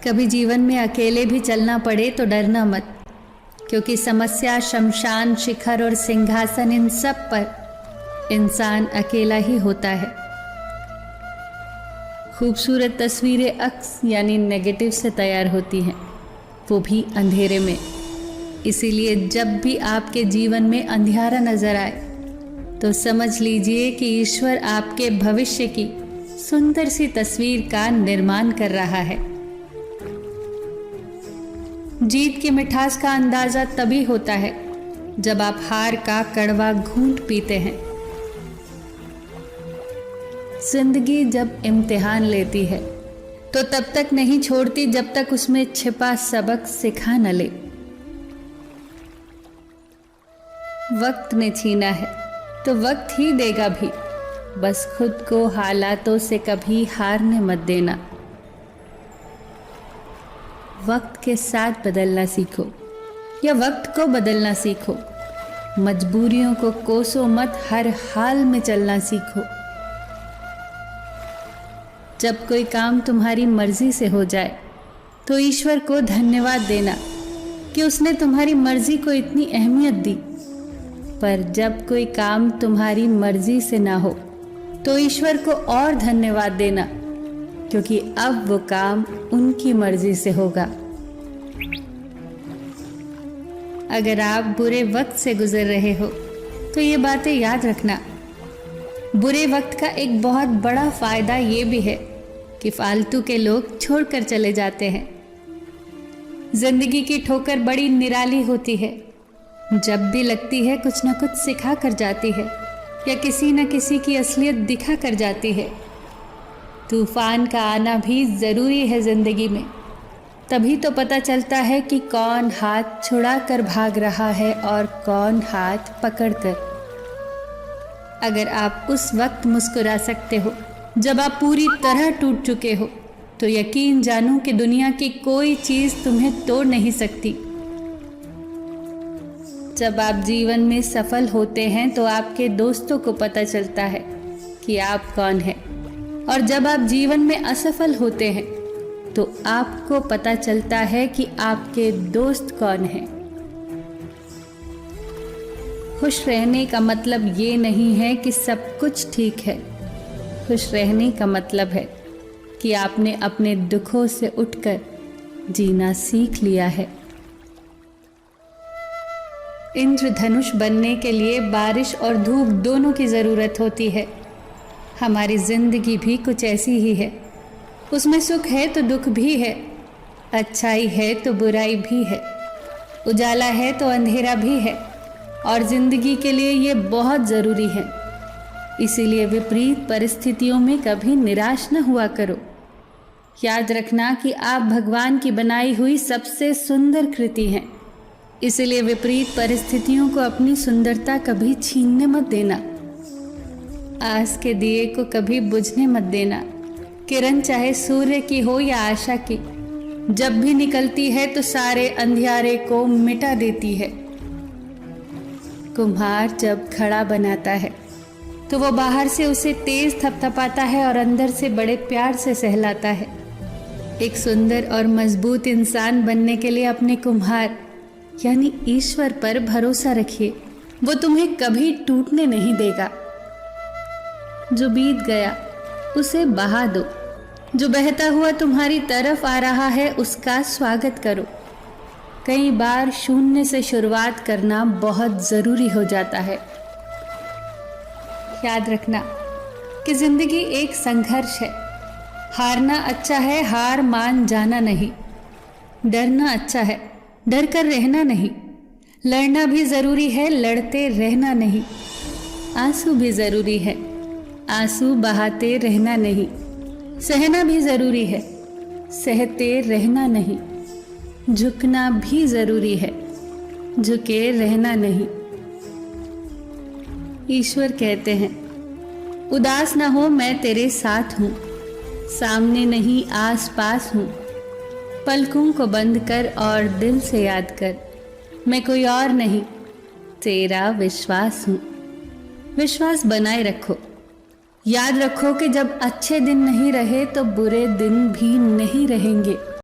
कभी जीवन में अकेले भी चलना पड़े तो डरना मत, क्योंकि समस्या, शमशान, शिखर और सिंहासन, इन सब पर इंसान अकेला ही होता है। खूबसूरत तस्वीरें अक्स यानी नेगेटिव से तैयार होती हैं, वो भी अंधेरे में। इसीलिए जब भी आपके जीवन में अंधियारा नजर आए तो समझ लीजिए कि ईश्वर आपके भविष्य की सुंदर सी तस्वीर का निर्माण कर रहा है। जीत की मिठास का अंदाजा तभी होता है जब आप हार का कड़वा घूंट पीते हैं। जिंदगी जब इम्तिहान लेती है तो तब तक नहीं छोड़ती जब तक उसमें छिपा सबक सिखा न ले। वक्त ने छीना है तो वक्त ही देगा भी, बस खुद को हालातों से कभी हारने मत देना। वक्त के साथ बदलना सीखो या वक्त को बदलना सीखो। मजबूरियों को कोसो मत, हर हाल में चलना सीखो। जब कोई काम तुम्हारी मर्जी से हो जाए तो ईश्वर को धन्यवाद देना कि उसने तुम्हारी मर्जी को इतनी अहमियत दी। पर जब कोई काम तुम्हारी मर्जी से ना हो तो ईश्वर को और धन्यवाद देना, क्योंकि अब वो काम उनकी मर्जी से होगा। अगर आप बुरे वक्त से गुजर रहे हो तो ये बातें याद रखना। बुरे वक्त का एक बहुत बड़ा फायदा ये भी है कि फालतू के लोग छोड़कर चले जाते हैं। जिंदगी की ठोकर बड़ी निराली होती है, जब भी लगती है कुछ ना कुछ सिखा कर जाती है या किसी न किसी की असलियत दिखा कर जाती है। तूफान का आना भी ज़रूरी है ज़िंदगी में, तभी तो पता चलता है कि कौन हाथ छुड़ा कर भाग रहा है और कौन हाथ पकड़ कर। अगर आप उस वक्त मुस्कुरा सकते हो जब आप पूरी तरह टूट चुके हो, तो यकीन जानो कि दुनिया की कोई चीज़ तुम्हें तोड़ नहीं सकती। जब आप जीवन में सफल होते हैं तो आपके दोस्तों को पता चलता है कि आप कौन हैं, और जब आप जीवन में असफल होते हैं तो आपको पता चलता है कि आपके दोस्त कौन हैं। खुश रहने का मतलब ये नहीं है कि सब कुछ ठीक है। खुश रहने का मतलब है कि आपने अपने दुखों से उठकर जीना सीख लिया है। इंद्रधनुष बनने के लिए बारिश और धूप दोनों की ज़रूरत होती है। हमारी ज़िंदगी भी कुछ ऐसी ही है। उसमें सुख है तो दुख भी है, अच्छाई है तो बुराई भी है, उजाला है तो अंधेरा भी है, और ज़िंदगी के लिए ये बहुत ज़रूरी है। इसीलिए विपरीत परिस्थितियों में कभी निराश न हुआ करो। याद रखना कि आप भगवान की बनाई हुई सबसे सुंदर कृति हैं। इसलिए विपरीत परिस्थितियों को अपनी सुंदरता कभी छीनने मत देना। आस के दिए को कभी बुझने मत देना। किरण चाहे सूर्य की हो या आशा की, जब भी निकलती है तो सारे अंधियारे को मिटा देती है। कुम्हार जब घड़ा बनाता है तो वो बाहर से उसे तेज थपथपाता है और अंदर से बड़े प्यार से सहलाता है। एक सुंदर और मजबूत इंसान बनने के लिए अपने कुम्हार यानी ईश्वर पर भरोसा रखिए। वो तुम्हें कभी टूटने नहीं देगा। जो बीत गया उसे बहा दो। जो बहता हुआ तुम्हारी तरफ आ रहा है उसका स्वागत करो। कई बार शून्य से शुरुआत करना बहुत ज़रूरी हो जाता है। याद रखना कि ज़िंदगी एक संघर्ष है। हारना अच्छा है, हार मान जाना नहीं। डरना अच्छा है, डर कर रहना नहीं। लड़ना भी ज़रूरी है, लड़ते रहना नहीं। आंसू भी ज़रूरी है, आंसू बहाते रहना नहीं। सहना भी ज़रूरी है, सहते रहना नहीं। झुकना भी ज़रूरी है, झुके रहना नहीं। ईश्वर कहते हैं, उदास ना हो, मैं तेरे साथ हूँ। सामने नहीं आस पास हूँ। पलकों को बंद कर और दिल से याद कर, मैं कोई और नहीं, तेरा विश्वास हूँ। विश्वास बनाए रखो। याद रखो कि जब अच्छे दिन नहीं रहे तो बुरे दिन भी नहीं रहेंगे।